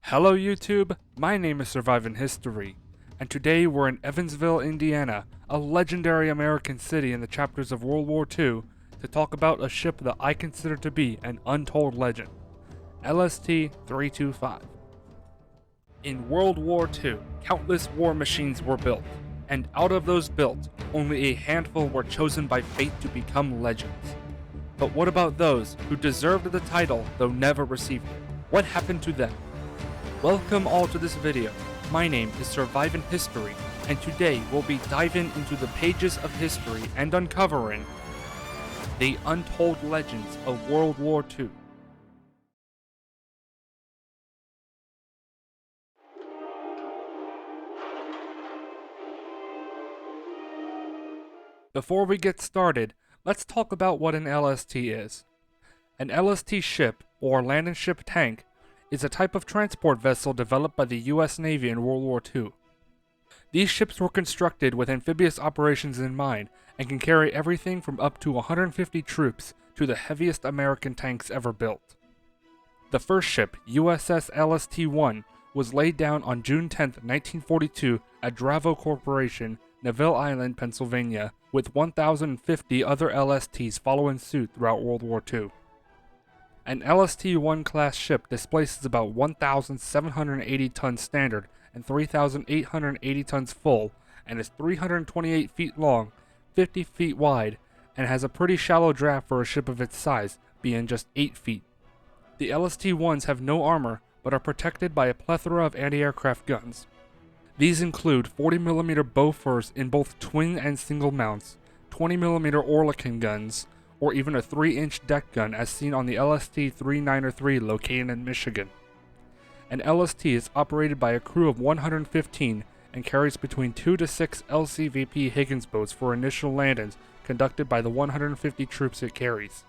Hello YouTube, my name is Surviving History, and today we're in Evansville, Indiana, a legendary American city in the chapters of World War II, to talk about a ship that I consider to be an untold legend, LST-325. In World War II, countless war machines were built, and out of those built, only a handful were chosen by fate to become legends. But what about those who deserved the title though never received it? What happened to them? Welcome all to this video. My name is Surviving History, and today we'll be diving into the pages of history and uncovering the untold legends of World War II. Before we get started, let's talk about what an LST is. An LST ship, or land and ship tank, is a type of transport vessel developed by the US Navy in World War II. These ships were constructed with amphibious operations in mind and can carry everything from up to 150 troops to the heaviest American tanks ever built. The first ship, USS LST-1, was laid down on June 10, 1942 at Naval Corporation, Naval Island, Pennsylvania, with 1,050 other LSTs following suit throughout World War II. An LST-1 class ship displaces about 1,780 tons standard and 3,880 tons full, and is 328 feet long, 50 feet wide, and has a pretty shallow draft for a ship of its size, being just 8 feet. The LST-1s have no armor, but are protected by a plethora of anti-aircraft guns. These include 40mm Bofors in both twin and single mounts, 20mm Oerlikon guns, or even a 3-inch deck gun as seen on the LST-325 located in Michigan. An LST is operated by a crew of 115 and carries between 2 to 6 LCVP Higgins boats for initial landings conducted by the 150 troops it carries.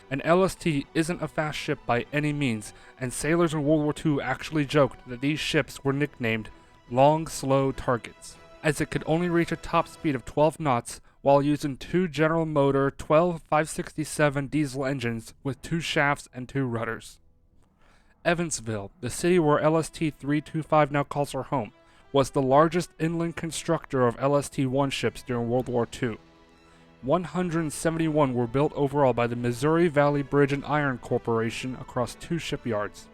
An LST isn't a fast ship by any means, and sailors in World War II actually joked that these ships were nicknamed long, slow targets, as it could only reach a top speed of 12 knots while using two General Motor 12 567 diesel engines with 2 shafts and 2 rudders. Evansville, the city where LST-325 now calls her home, was the largest inland constructor of LST-1 ships during World War II. 171 were built overall by the Missouri Valley Bridge and Iron Corporation across 2 shipyards.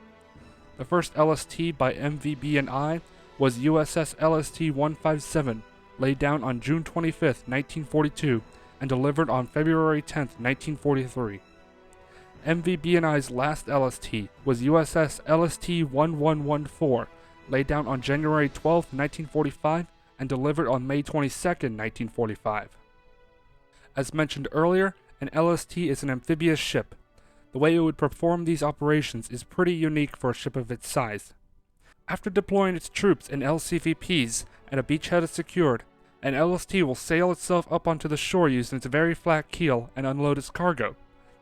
The first LST by MVB&I was USS LST-157, laid down on June 25, 1942, and delivered on February 10, 1943. MVB&I's last LST was USS LST-1114, laid down on January 12, 1945, and delivered on May 22, 1945. As mentioned earlier, an LST is an amphibious ship. The way it would perform these operations is pretty unique for a ship of its size. After deploying its troops in LCVPs and a beachhead is secured, an LST will sail itself up onto the shore using its very flat keel and unload its cargo.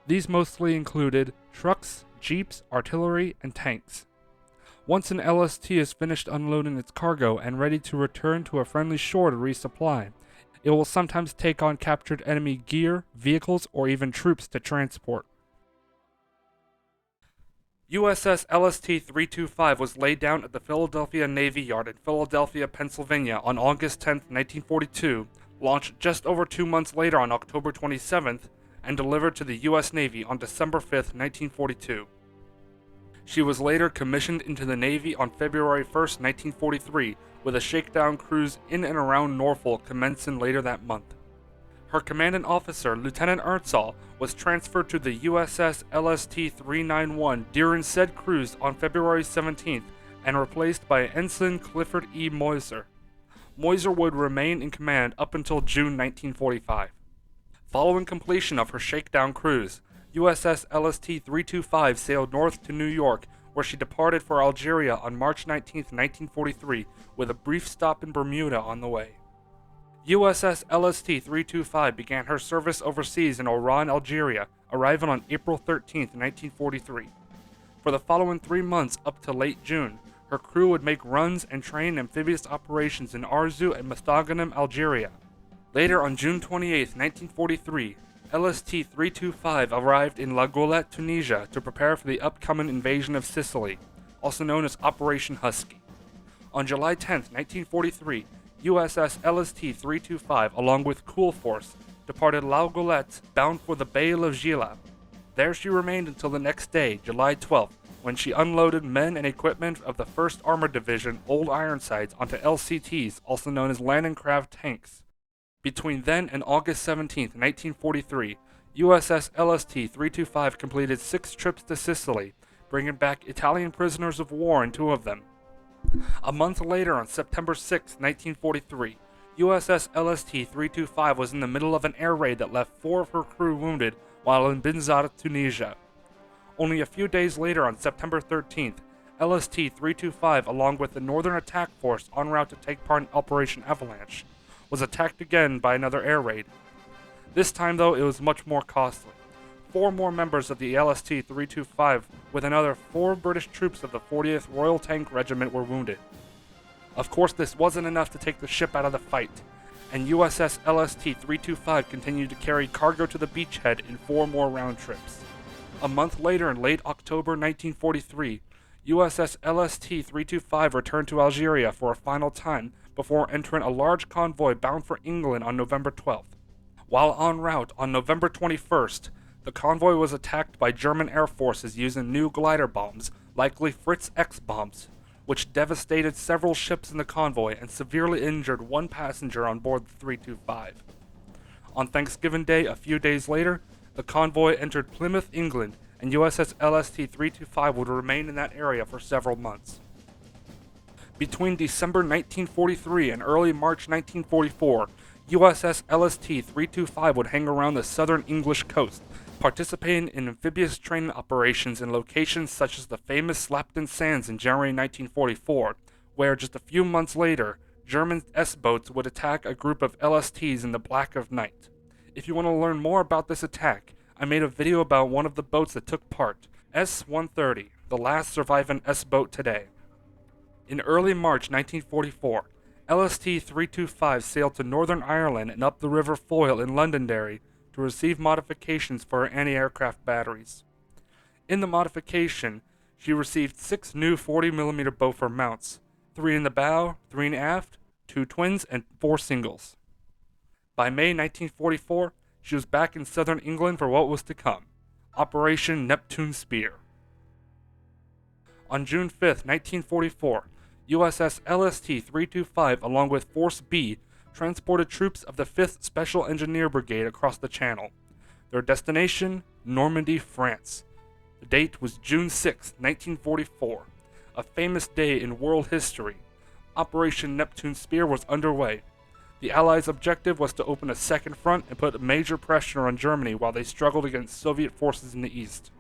These mostly included trucks, jeeps, artillery, and tanks. Once an LST is finished unloading its cargo and ready to return to a friendly shore to resupply, it will sometimes take on captured enemy gear, vehicles, or even troops to transport. USS LST-325 was laid down at the Philadelphia Navy Yard in Philadelphia, Pennsylvania on August 10, 1942, launched just over 2 months later on October 27th, and delivered to the US Navy on December 5, 1942. She was later commissioned into the Navy on February 1, 1943, with a shakedown cruise in and around Norfolk commencing later that month. Her commanding officer, Lieutenant Ertzall, was transferred to the USS LST-391 during said cruise on February 17th and replaced by Ensign Clifford E. Moiser. Moiser would remain in command up until June 1945. Following completion of her shakedown cruise, USS LST-325 sailed north to New York, where she departed for Algeria on March 19, 1943, with a brief stop in Bermuda on the way. USS LST-325 began her service overseas in Oran, Algeria, arriving on April 13, 1943. For the following 3 months up to late June, her crew would make runs and train amphibious operations in Arzu and Mostaganem, Algeria. Later on June 28, 1943, LST-325 arrived in La Goulette, Tunisia to prepare for the upcoming invasion of Sicily. also known as Operation Husky. On July 10, 1943, USS LST-325, along with Cool Force, departed La Goulette bound for the Bay of Gila. There she remained until the next day, July 12th, when she unloaded men and equipment of the 1st Armored Division Old Ironsides onto LCTs, also known as landing craft tanks. Between then and August 17, 1943, USS LST-325 completed 6 trips to Sicily, bringing back Italian prisoners of war in 2 of them. A month later, on September 6, 1943, USS LST-325 was in the middle of an air raid that left 4 of her crew wounded while in Binzar, Tunisia. Only a few days later, on September 13th, LST-325, along with the Northern Attack Force en route to take part in Operation Avalanche, was attacked again by another air raid. This time, though, it was much more costly. 4 more members of the LST-325, with another 4 British troops of the 40th Royal Tank Regiment, were wounded. Of course, this wasn't enough to take the ship out of the fight, and USS LST-325 continued to carry cargo to the beachhead in 4 more round trips. A month later, in late October 1943, USS LST-325 returned to Algeria for a final time before entering a large convoy bound for England on November 12th. While en route on November 21st, the convoy was attacked by German air forces using new glider bombs, likely Fritz X bombs, which devastated several ships in the convoy and severely injured 1 passenger on board the 325. On Thanksgiving Day, a few days later, the convoy entered Plymouth, England, and USS LST-325 would remain in that area for several months. Between December 1943 and early March 1944, USS LST-325 would hang around the southern English coast, participating in amphibious training operations in locations such as the famous Slapton Sands in January 1944, where just a few months later, German S-boats would attack a group of LSTs in the black of night. If you want to learn more about this attack, I made a video about one of the boats that took part, S-130, the last surviving S-boat today. In early March 1944, LST-325 sailed to Northern Ireland and up the River Foyle in Londonderry to receive modifications for her anti-aircraft batteries. In the modification, she received 6 new 40mm Bofor mounts, 3 in the bow, 3 in aft, 2 twins, and 4 singles. By May 1944, she was back in southern England for what was to come, Operation Neptune Spear. On June 5, 1944, USS LST-325, along with Force B, transported troops of the 5th Special Engineer Brigade across the Channel. Their destination, Normandy, France. The date was June 6, 1944, a famous day in world history. Operation Neptune Spear was underway. The Allies' objective was to open a second front and put major pressure on Germany while they struggled against Soviet forces in the east.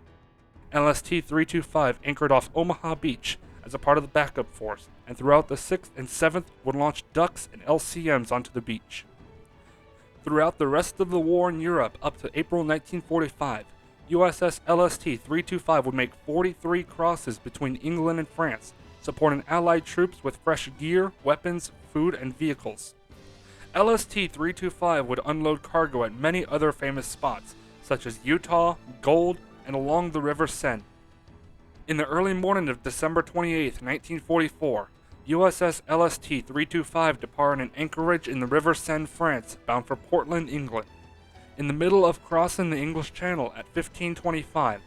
LST-325 anchored off Omaha Beach as a part of the backup force, and throughout the 6th and 7th would launch ducks and LCMs onto the beach. Throughout the rest of the war in Europe up to April 1945, USS LST-325 would make 43 crosses between England and France, supporting Allied troops with fresh gear, weapons, food, and vehicles. LST-325 would unload cargo at many other famous spots, such as Utah, Gold, and along the River Seine. In the early morning of December 28, 1944, USS LST-325 departed an anchorage in the River Seine, France, bound for Portland, England. In the middle of crossing the English Channel at 15:25,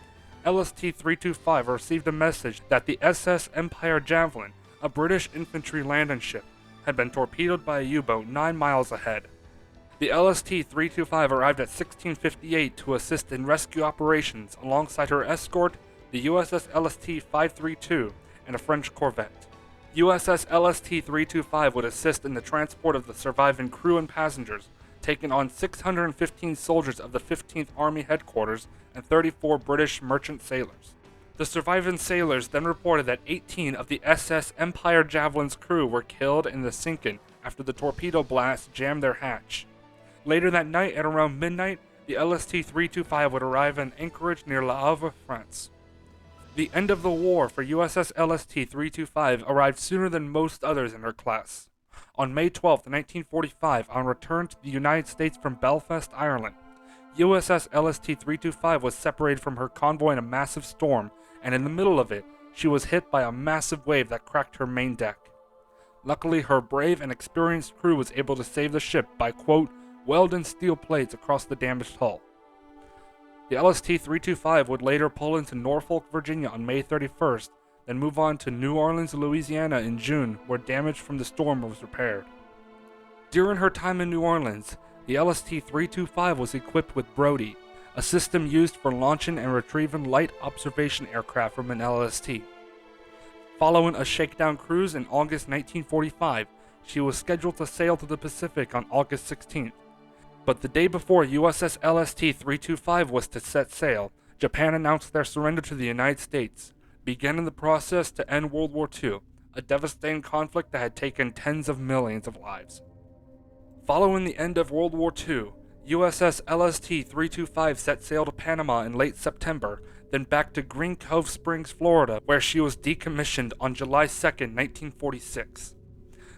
LST-325 received a message that the SS Empire Javelin, a British infantry landing ship, had been torpedoed by a U-boat 9 miles ahead. The LST-325 arrived at 16:58 to assist in rescue operations alongside her escort, the USS LST-532, and a French corvette. USS LST-325 would assist in the transport of the surviving crew and passengers, taking on 615 soldiers of the 15th Army Headquarters and 34 British merchant sailors. The surviving sailors then reported that 18 of the SS Empire Javelin's crew were killed in the sinking after the torpedo blast jammed their hatch. Later that night, at around midnight, the LST-325 would arrive in Anchorage near Le Havre, France. The end of the war for USS LST-325 arrived sooner than most others in her class. On May 12, 1945, on return to the United States from Belfast, Ireland, USS LST-325 was separated from her convoy in a massive storm, and in the middle of it, she was hit by a massive wave that cracked her main deck. Luckily, her brave and experienced crew was able to save the ship by, quote, welding steel plates across the damaged hull. The LST-325 would later pull into Norfolk, Virginia on May 31st, then move on to New Orleans, Louisiana in June, where damage from the storm was repaired. During her time in New Orleans, the LST-325 was equipped with Brody, a system used for launching and retrieving light observation aircraft from an LST. Following a shakedown cruise in August 1945, she was scheduled to sail to the Pacific on August 16th. But the day before USS LST-325 was to set sail, Japan announced their surrender to the United States, beginning the process to end World War II, a devastating conflict that had taken tens of millions of lives. Following the end of World War II, USS LST-325 set sail to Panama in late September, then back to Green Cove Springs, Florida, where she was decommissioned on July 2, 1946.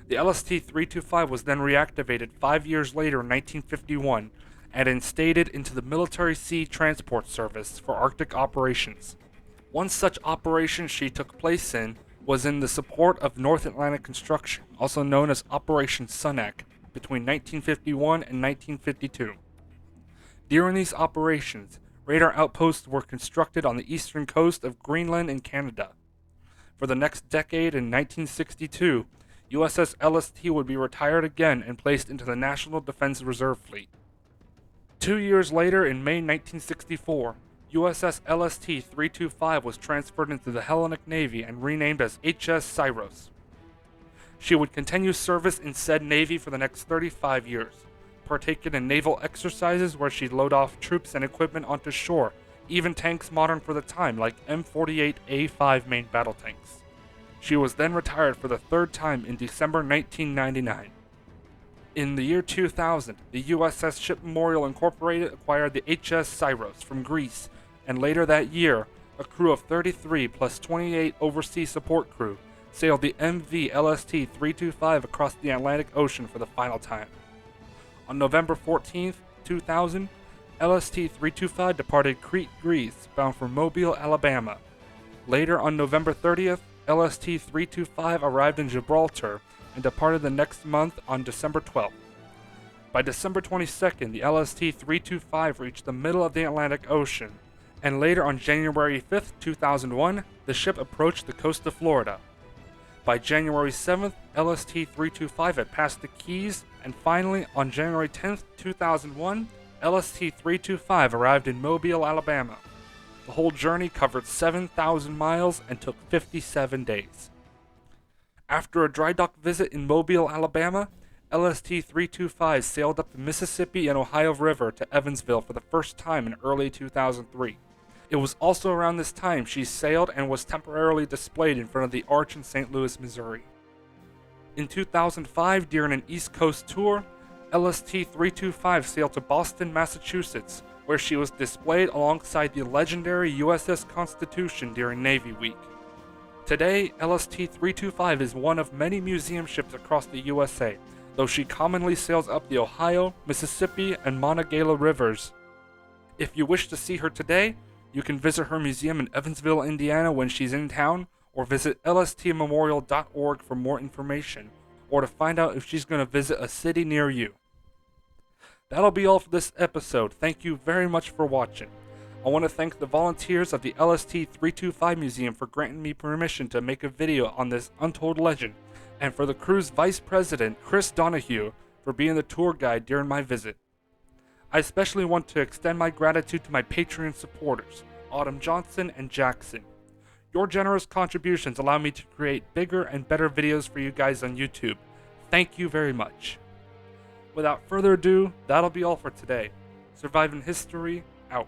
The LST-325 was then reactivated 5 years later in 1951 and instated into the Military Sea Transport Service for Arctic operations. One such operation she took place in was in the support of North Atlantic construction, also known as Operation SUNAC, between 1951 and 1952. During these operations, radar outposts were constructed on the eastern coast of Greenland and Canada. For the next decade, in 1962, USS LST would be retired again and placed into the National Defense Reserve Fleet. 2 years later, in May 1964, USS LST-325 was transferred into the Hellenic Navy and renamed as HS Syros. She would continue service in said Navy for the next 35 years, partaking in naval exercises where she'd load off troops and equipment onto shore, even tanks modern for the time like M48A5 main battle tanks. She was then retired for the third time in December 1999. In the year 2000, the USS Ship Memorial Incorporated acquired the HS Syros from Greece, and later that year, a crew of 33 plus 28 overseas support crew sailed the MV LST-325 across the Atlantic Ocean for the final time. On November 14, 2000, LST-325 departed Crete, Greece, bound for Mobile, Alabama. Later on November 30th, LST-325 arrived in Gibraltar and departed the next month on December 12th. By December 22nd, the LST-325 reached the middle of the Atlantic Ocean, and later on January 5th, 2001, the ship approached the coast of Florida. By January 7th, LST-325 had passed the Keys, and finally, on January 10th, 2001, LST-325 arrived in Mobile, Alabama. The whole journey covered 7,000 miles and took 57 days. After a dry dock visit in Mobile, Alabama, LST-325 sailed up the Mississippi and Ohio River to Evansville for the first time in early 2003. It was also around this time she sailed and was temporarily displayed in front of the Arch in St. Louis, Missouri. In 2005, during an East Coast tour, LST-325 sailed to Boston, Massachusetts, where she was displayed alongside the legendary USS Constitution during Navy Week. Today, LST-325 is one of many museum ships across the USA, though she commonly sails up the Ohio, Mississippi, and Monongahela rivers. If you wish to see her today, you can visit her museum in Evansville, Indiana when she's in town, or visit lstmemorial.org for more information, or to find out if she's going to visit a city near you. That'll be all for this episode. Thank you very much for watching. I want to thank the volunteers of the LST-325 Museum for granting me permission to make a video on this untold legend, and for the crew's Vice President, Chris Donahue, for being the tour guide during my visit. I especially want to extend my gratitude to my Patreon supporters, Autumn Johnson and Jackson. Your generous contributions allow me to create bigger and better videos for you guys on YouTube. Thank you very much. Without further ado, that'll be all for today. Surviving History, out.